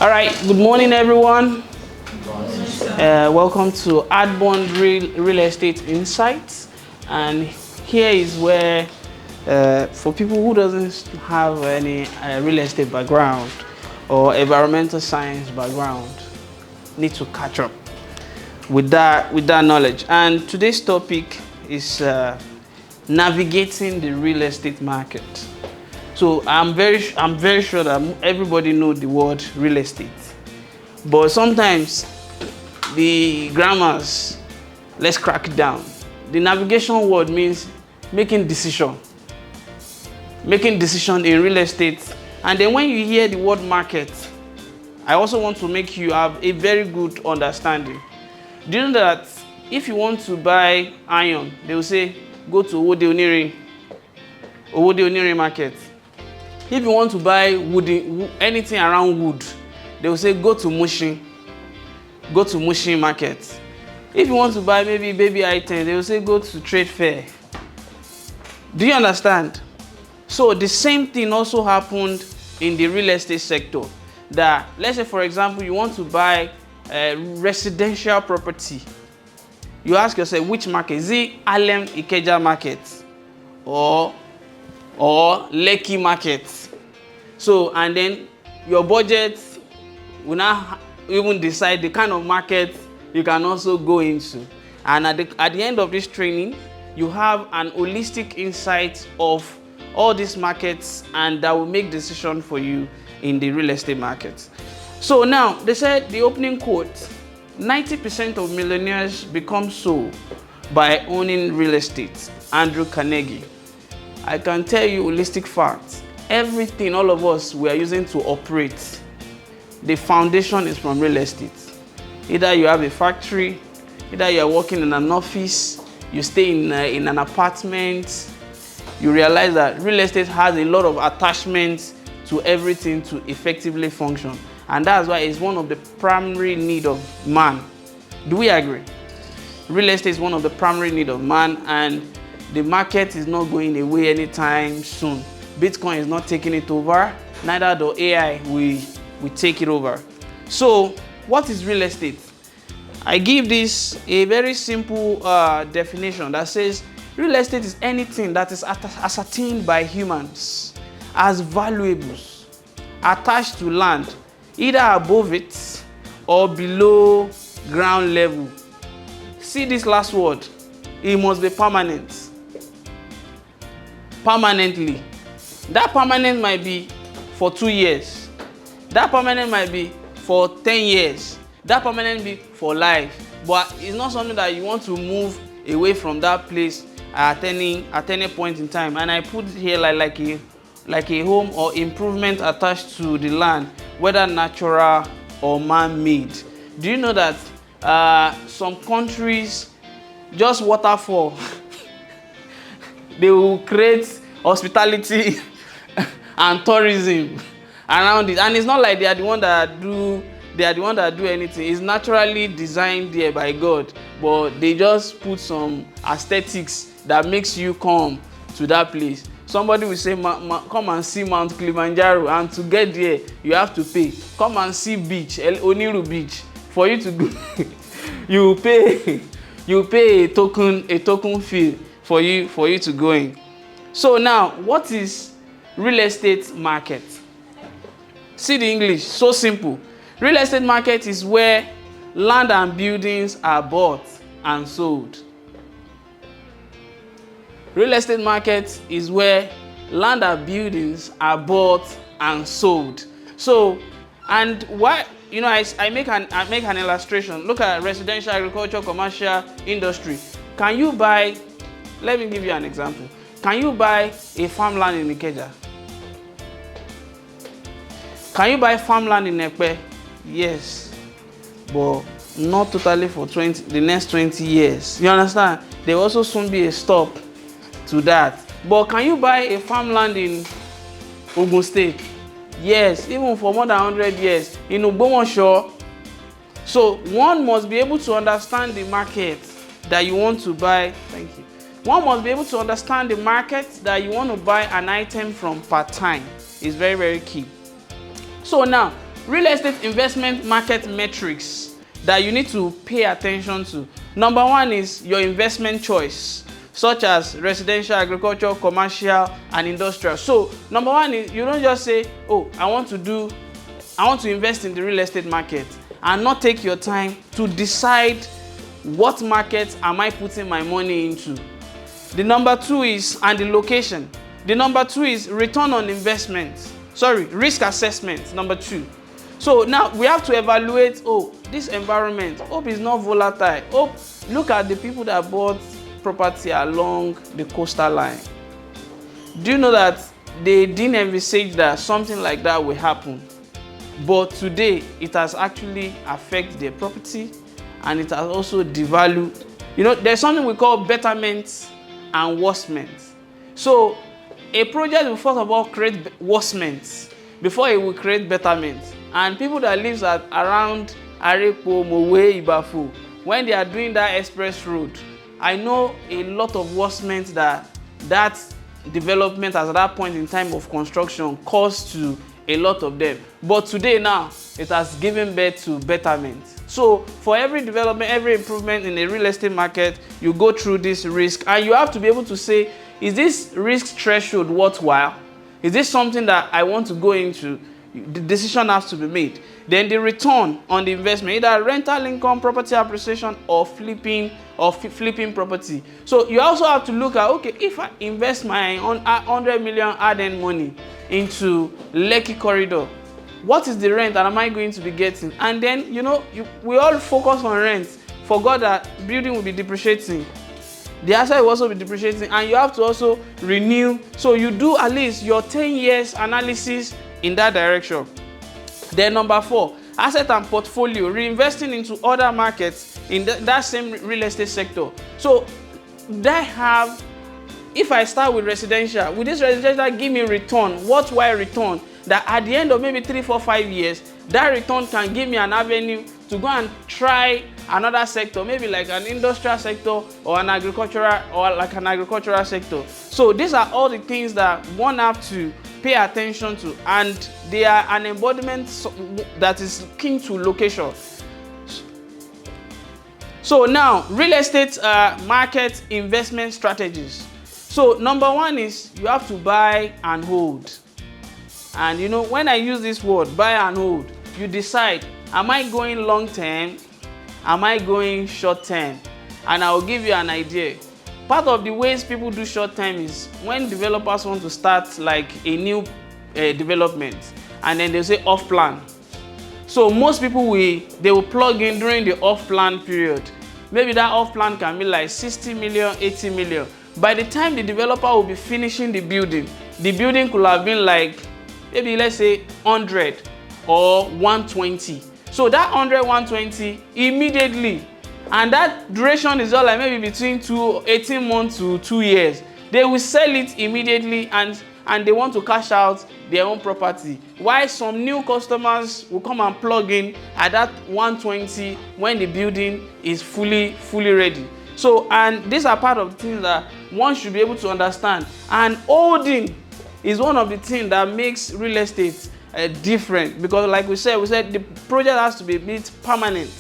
All right, good morning, everyone. Welcome to Adbond Real Estate Insights. And here is where, for people who doesn't have any real estate background or environmental science background, need to catch up with that knowledge. And today's topic is navigating the real estate market. So I'm very sure that everybody knows the word real estate, but sometimes the grammars, let's crack it down. The navigation word means making decision in real estate. And then when you hear the word market, I also want to make you have a very good understanding. Do you know that if you want to buy iron, they will say go to Owode Onire market. If you want to buy anything around wood, they will say go to Mushin market. If you want to buy maybe baby items, they will say go to trade fair. Do you understand? So the same thing also happened in the real estate sector. That, let's say for example, you want to buy a residential property. You ask yourself, which market? Is it Alem Ikeja market or Lekki market? So, and then your budget will now even decide the kind of market you can also go into. And at the end of this training, you have an holistic insight of all these markets, and that will make decision for you in the real estate market. So now, they said the opening quote, 90% of millionaires become so by owning real estate. Andrew Carnegie. I can tell you holistic facts. Everything all of us we are using to operate, the foundation is from real estate. Either you have a factory, either you are working in an office, you stay in an apartment, you realize that real estate has a lot of attachments to everything to effectively function. And that's why it's one of the primary needs of man. Do we agree? Real estate is one of the primary needs of man, and the market is not going away anytime soon. Bitcoin is not taking it over, neither do AI will take it over. So what is real estate? I give this a very simple definition that says real estate is anything that is ascertained by humans as valuables attached to land, either above it or below ground level. See this last word, it must be permanent. Permanently. That permanent might be for 2 years. That permanent might be for 10 years. That permanent be for life. But it's not something that you want to move away from that place at any point in time. And I put here like a home or improvement attached to the land, whether natural or man-made. Do you know that some countries, just waterfall, they will create hospitality and tourism around it, and it's not like they are the one that do anything. It's naturally designed there by God, but they just put some aesthetics that makes you come to that place. Somebody will say, come and see Mount Kilimanjaro, and to get there you have to pay. Come and see beach, Oniru beach. For you to go, you pay a token fee for you to go in. So now, what is real estate market? See the English, so simple. Real estate market is where land and buildings are bought and sold. Real estate market is where land and buildings are bought and sold. So, and why, you know, I make an illustration. Look at residential, agriculture, commercial industry. Can you buy, let me give you an example. Can you buy a farmland in Ikeja? Can you buy farmland in Ekpe? Yes, but not totally for the next 20 years. You understand? There will also soon be a stop to that. But can you buy a farmland in Ogun State? Yes, even for more than 100 years. In Ogbomoso. So one must be able to understand the market that you want to buy. Thank you. One must be able to understand the market that you want to buy an item from part time. It's very, very key. So now, real estate investment market metrics that you need to pay attention to. Number one is your investment choice, such as residential, agricultural, commercial, and industrial. So number one is you don't just say, oh, I want to invest in the real estate market, and not take your time to decide what market am I putting my money into. The number two is, and the location. The number two is return on investment. Sorry, risk assessment, number two. So now we have to evaluate, oh, this environment, hope is not volatile. Hope, look at the people that bought property along the coastal line. Do you know that they didn't envisage that something like that will happen? But today, it has actually affected their property, and it has also devalued. You know, there's something we call betterment and worsenement. So a project will first of all create worsement before it will create betterment. And people that live around Arepo, Mowe, Ibafu, when they are doing that express road, I know a lot of worsement that development at that point in time of construction caused to a lot of them. But today now, it has given birth to betterment. So for every development, every improvement in the real estate market, you go through this risk, and you have to be able to say, is this risk threshold worthwhile? Is this something that I want to go into? The decision has to be made. Then the return on the investment, either rental income, property appreciation, or flipping property. So you also have to look at, okay, if I invest my 100 million hard-earned money into Lekki corridor, what is the rent that am I going to be getting? And then, you know, we all focus on rent, forgot that building will be depreciating. The asset will also be depreciating, and you have to also renew. So you do at least your 10 years analysis in that direction. Then number 4, asset and portfolio, reinvesting into other markets in that same real estate sector. So if I start with residential, will this residential give me return, worthwhile return, that at the end of maybe 3, 4, 5 years, that return can give me an avenue to go and try another sector, maybe like an industrial sector or an agricultural sector. So these are all the things that one have to pay attention to, and they are an embodiment that is key to location. So now, real estate market investment strategies. So number one is you have to buy and hold. And you know, when I use this word, buy and hold, you decide, am I going long term? Am I going short term? And I will give you an idea. Part of the ways people do short term is when developers want to start like a new development, and then they say off plan. So most people they will plug in during the off plan period. Maybe that off plan can be like 60 million, 80 million. By the time the developer will be finishing the building could have been like maybe let's say 100 or 120. So that 100, 120 immediately, and that duration is all like maybe between 18 months to 2 years. They will sell it immediately, and they want to cash out their own property. While some new customers will come and plug in at that 120 when the building is fully ready. So, and these are part of the things that one should be able to understand. And holding is one of the things that makes real estate different, because like we said the project has to be a bit permanent.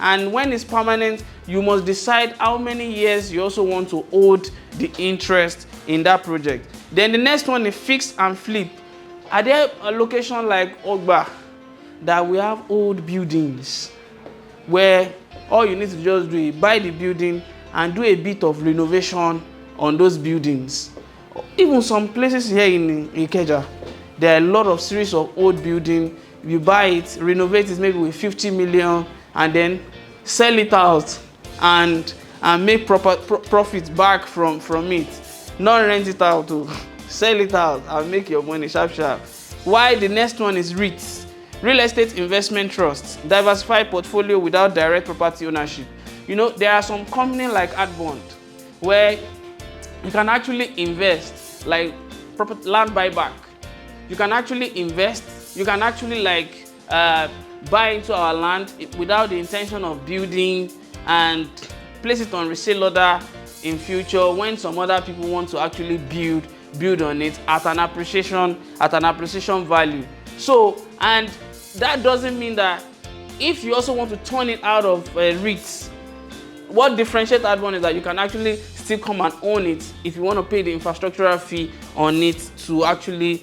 And when it's permanent, you must decide how many years you also want to hold the interest in that project. Then the next one is fix and flip. Are there a location like Ogba that we have old buildings where all you need to just do is buy the building and do a bit of renovation on those buildings? Even some places here in Ikeja, there are a lot of series of old buildings. You buy it, renovate it maybe with 50 million, and then sell it out and make profit back from it. Not rent it out, to sell it out and make your money sharp. Why the next one is REITs, real estate investment trusts, diversified portfolio without direct property ownership. You know, there are some companies like Adbond where you can actually invest, like land buyback. You can actually invest, you can actually like buy into our land without the intention of building and place it on resale order in future when some other people want to actually build on it at an appreciation value. So, and that doesn't mean that if you also want to turn it out of REITs, what differentiates that one is that you can actually still come and own it if you want to pay the infrastructural fee on it to actually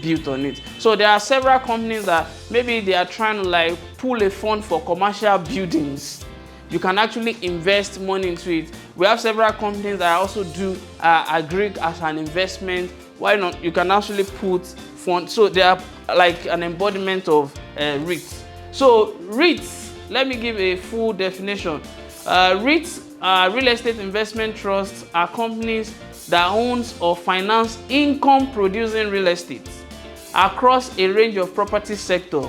build on it. So there are several companies that maybe they are trying to like pull a fund for commercial buildings. You can actually invest money into it. We have several companies that also do agri as an investment. Why not? You can actually put funds. So they are like an embodiment of REITs. So REITs, let me give a full definition. REITs, real estate investment trusts, are companies that owns or finance income-producing real estate across a range of property sector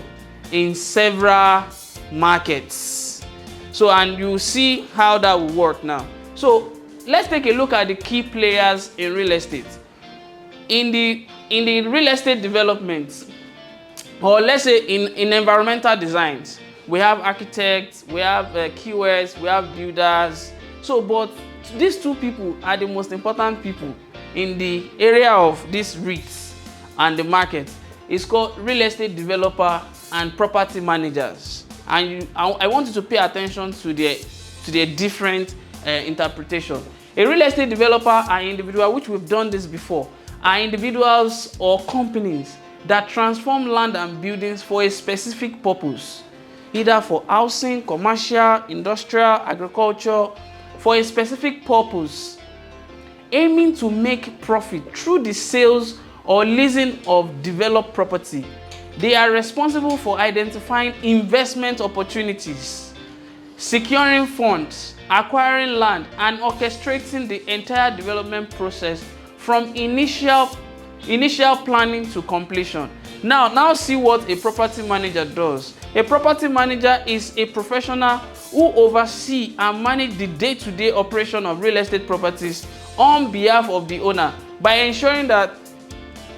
in several markets. So, and you see how that will work now. So, let's take a look at the key players in real estate. In the real estate development, or let's say in environmental designs, we have architects, we have QS, we have builders. So, but these two people are the most important people in the area of these REITs and the market. It's called real estate developer and property managers. And I want you to pay attention to their different interpretation. A real estate developer are individuals, which we've done this before, are individuals or companies that transform land and buildings for a specific purpose, either for housing, commercial, industrial, agriculture, for a specific purpose, aiming to make profit through the sales or leasing of developed property. They are responsible for identifying investment opportunities, securing funds, acquiring land, and orchestrating the entire development process from initial planning to completion. Now see what a property manager does. A property manager is a professional who oversee and manage the day-to-day operation of real estate properties on behalf of the owner by ensuring that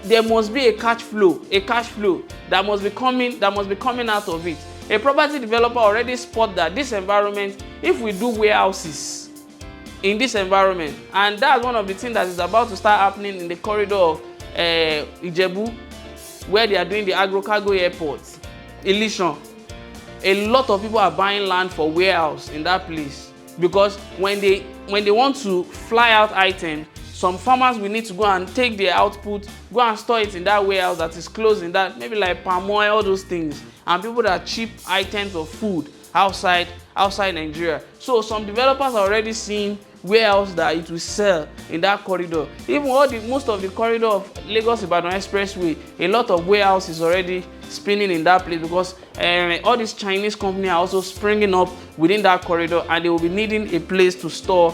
there must be a cash flow that must be coming out of it. A property developer already spot that this environment, if we do warehouses in this environment, and that's one of the things that is about to start happening in the corridor of Ijebu, where they are doing the agro-cargo airport, Ilishan. A lot of people are buying land for warehouse in that place, because when they want to fly out items, some farmers will need to go and take their output, go and store it in that warehouse that is closed in that, maybe like palm oil, all those things, and people that cheap items of food outside Nigeria. So some developers are already seeing warehouse that it will sell in that corridor. Even most of the corridor of Lagos-Ibadan Expressway, a lot of warehouse is already spinning in that place, because all these Chinese companies are also springing up within that corridor, and they will be needing a place to store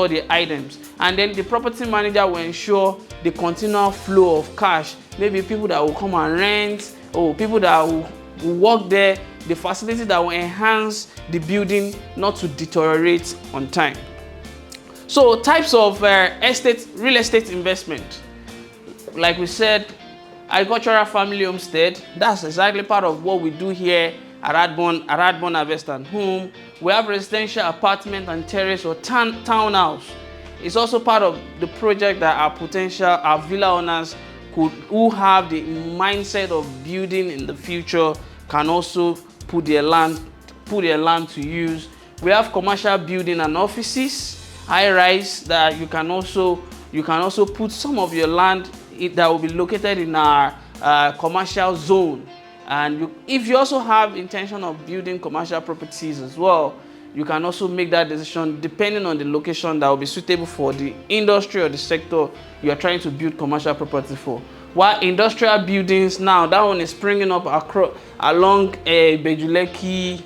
the items. And then the property manager will ensure the continual flow of cash. Maybe people that will come and rent, or people that will work there, the facility that will enhance the building not to deteriorate on time. So types of real estate investment, like we said, agricultural family homestead. That's exactly part of what we do here at Radborn Harvest and Home. We have residential apartment and terrace or townhouse. It's also part of the project that our villa owners who have the mindset of building in the future can also put their land to use. We have commercial building and offices, high-rise, that you can also put some of your land that will be located in our commercial zone. And if you also have intention of building commercial properties as well, you can also make that decision depending on the location that will be suitable for the industry or the sector you are trying to build commercial property for. While industrial buildings now, that one is springing up along Bejuleki,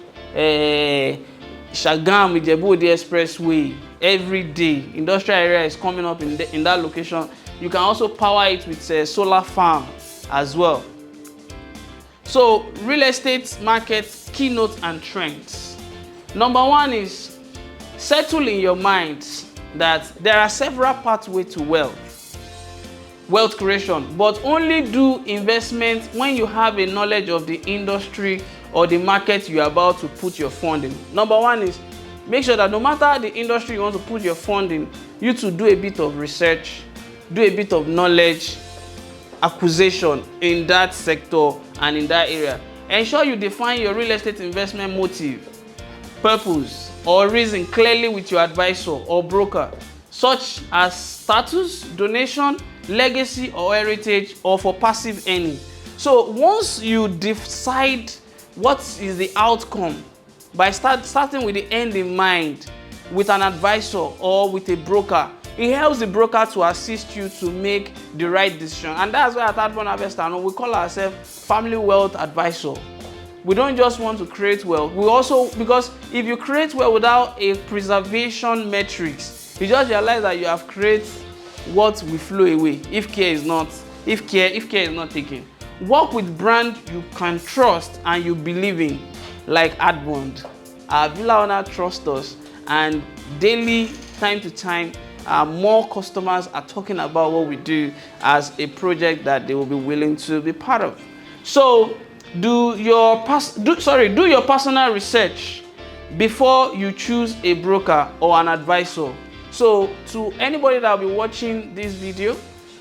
Shagam, Ijebu-Ode Expressway. Every day, industrial area is coming up in that location. You can also power it with a solar farm as well. So, real estate market keynote and trends. Number one is settle in your mind that there are several pathways to wealth creation, but only do investment when you have a knowledge of the industry or the market you are about to put your fund in. Number one is make sure that no matter the industry you want to put your fund in, you to do a bit of research, do a bit of knowledge acquisition in that sector and in that area. Ensure you define your real estate investment motive, purpose, or reason clearly with your advisor or broker, such as status, donation, legacy or heritage, or for passive earning. So once you decide what is the outcome by starting with the end in mind with an advisor or with a broker, it helps the broker to assist you to make the right decision. And that's why at Adborn Harvester we call ourselves family wealth advisor. We don't just want to create wealth. We also, because if you create wealth without a preservation metrics, you just realize that you have created what will flow away if care is not taken. Work with brand you can trust and you believe in, like Adborn. Our villa owner trust us, and daily, time to time, more customers are talking about what we do as a project that they will be willing to be part of. So do your personal research before you choose a broker or an advisor. So to anybody that will be watching this video,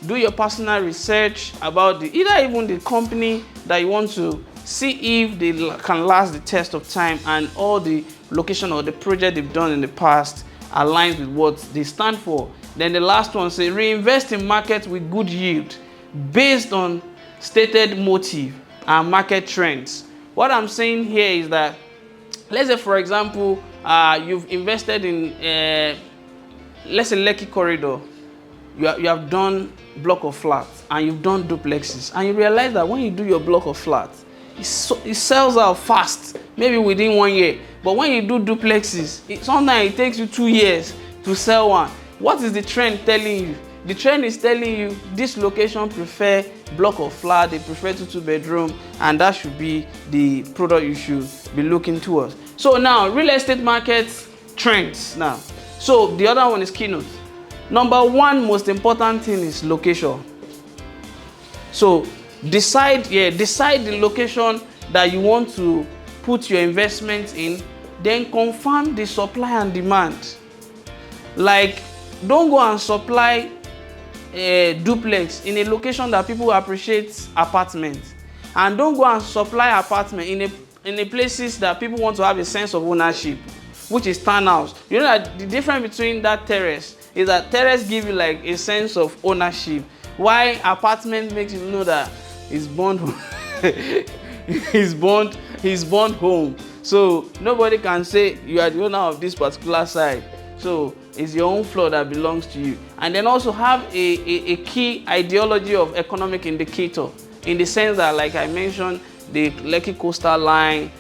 do your personal research about either even the company that you want to see if they can last the test of time, and all the location or the project they've done in the past aligns with what they stand for. Then the last one says reinvest in market with good yield based on stated motive and market trends. What I'm saying here is that, let's say for example, you've invested in let's say Lekki Corridor. You have done block of flats and you've done duplexes, and you realize that when you do your block of flats, it sells out fast, maybe within 1 year. But when you do duplexes, sometimes it takes you 2 years to sell one. What is the trend telling you? The trend is telling you this location prefer block of flat, they prefer 2 bedroom, and that should be the product you should be looking towards. So now, real estate market trends now. So the other one is keynote. Number one most important thing is location. So decide the location that you want to put your investment in, then confirm the supply and demand. Like, don't go and supply a duplex in a location that people appreciate apartments, and don't go and supply apartment in a places that people want to have a sense of ownership, which is townhouse. You know that the difference between that terrace is that terrace give you like a sense of ownership, while apartment makes you know that it's bond home. he's bond home. So nobody can say you are the owner of this particular side. So it's your own floor that belongs to you. And then also have a key ideology of economic indicator, in the sense that, like I mentioned, the Lekki coastal line,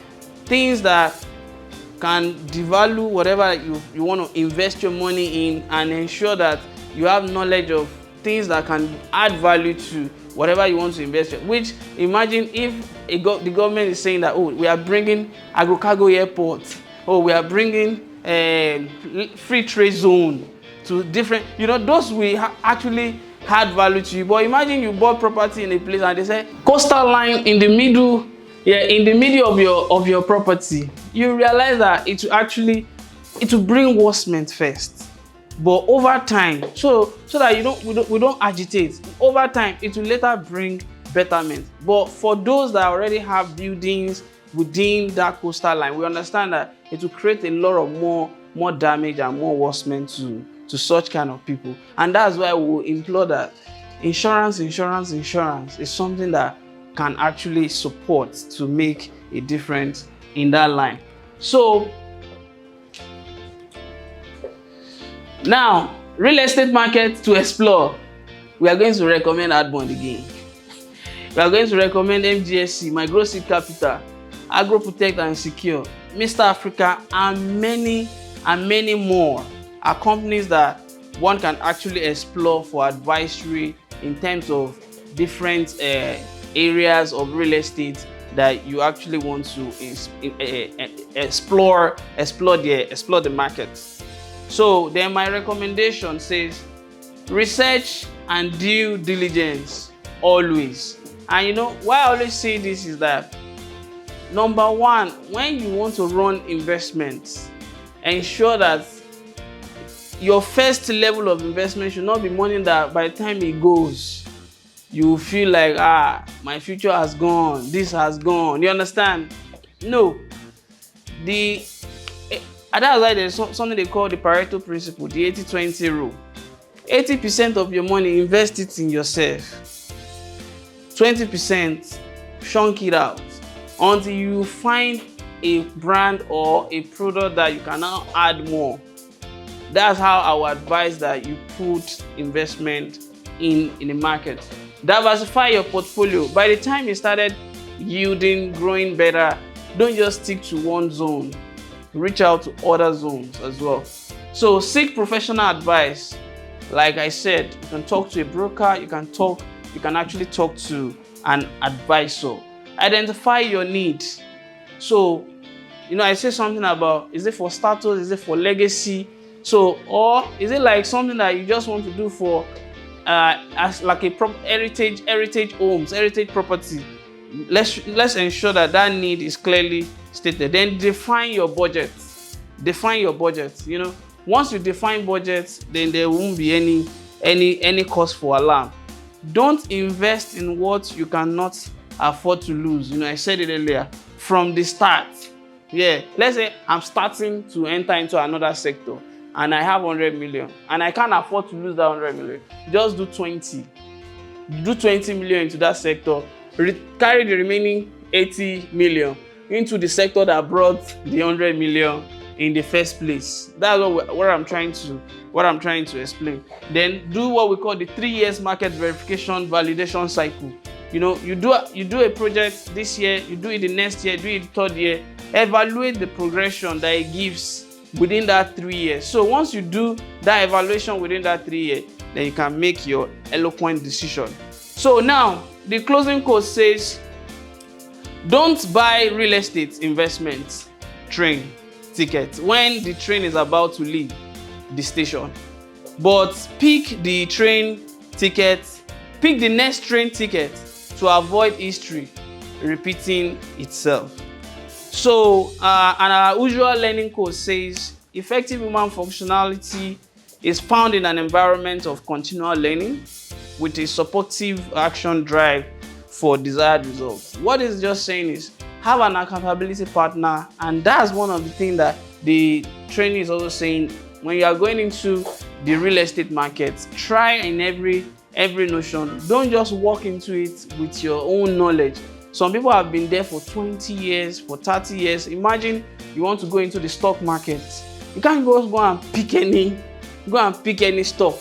things that can devalue whatever you want to invest your money in, and ensure that you have knowledge of things that can add value to whatever you want to invest in. Which, imagine if the government is saying that, oh, we are bringing Agrocargo airport, or we are bringing free trade zone to different, those will actually add value to you. But imagine you bought property in a place and they say coastal line in the middle, in the middle of your property. You realize that it will bring worsening first, but over time, so that we don't agitate, over time it will later bring betterment. But for those that already have buildings within that coastal line, we understand that it will create a lot of more damage and more worsening to such kind of people. And that's why we implore that insurance is something that can actually support to make a difference in that line. So now, real estate market to explore, we are going to recommend Adborn again. We are going to recommend MGSC, My Growth Seed Capital, AgroProtect and Secure, Mr. Africa, and many more are companies that one can actually explore for advisory in terms of different areas of real estate that you actually want to explore the market. So then my recommendation says research and due diligence always. And why I always say this is that, number one, when you want to run investments, ensure that your first level of investment should not be money that by the time it goes, you feel like, my future has gone, this has gone. You understand? No. That's why there's something they call the Pareto principle, the 80-20 rule. 80% of your money, invest it in yourself. 20%, chunk it out until you find a brand or a product that you can now add more. That's how I would advise that you put investment in the market. Diversify your portfolio. By the time you started yielding, growing better, don't just stick to one zone. Reach out to other zones as well. So seek professional advice. Like I said, you can talk to a broker, you can actually talk to an advisor. Identify your needs. So, I say something about, is it for status, is it for legacy? So, or is it like something that you just want to do for as like a heritage homes, heritage property? Let's ensure that need is clearly stated. Then define your budget. Define your budget. Once you define budgets, then there won't be any cause for alarm. Don't invest in what you cannot afford to lose. I said it earlier, from the start. Yeah, let's say I'm starting to enter into another sector and I have 100 million and I can't afford to lose that 100 million. Just do 20. Do 20 million into that sector. Carry the remaining 80 million into the sector that brought the 100 million in the first place. That's what I'm trying to explain. Then do what we call the 3 years market verification validation cycle. You do a project this year, you do it the next year, do it the third year. Evaluate the progression that it gives within that 3 years. So once you do that evaluation within that 3 years, then you can make your eloquent decision. So now the closing quote says, don't buy real estate investment train ticket when the train is about to leave the station, but pick the next train ticket to avoid history repeating itself. So and our usual learning quote says, effective human functionality is found in an environment of continual learning with a supportive action drive for desired results. What it's just saying is, have an accountability partner, and that's one of the things that the training is also saying. When you are going into the real estate market, try in every notion. Don't just walk into it with your own knowledge. Some people have been there for 20 years, for 30 years. Imagine you want to go into the stock market. You can't just go and pick any stock.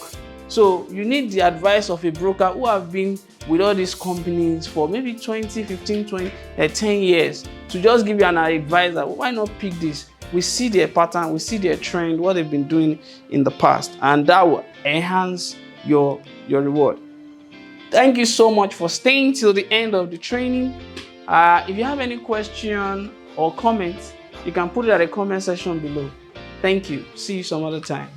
So you need the advice of a broker who have been with all these companies for maybe 20, 15, 20, 10 years to just give you an advice that, why not pick this? We see their pattern, we see their trend, what they've been doing in the past, and that will enhance your reward. Thank you so much for staying till the end of the training. If you have any question or comments, you can put it at the comment section below. Thank you. See you some other time.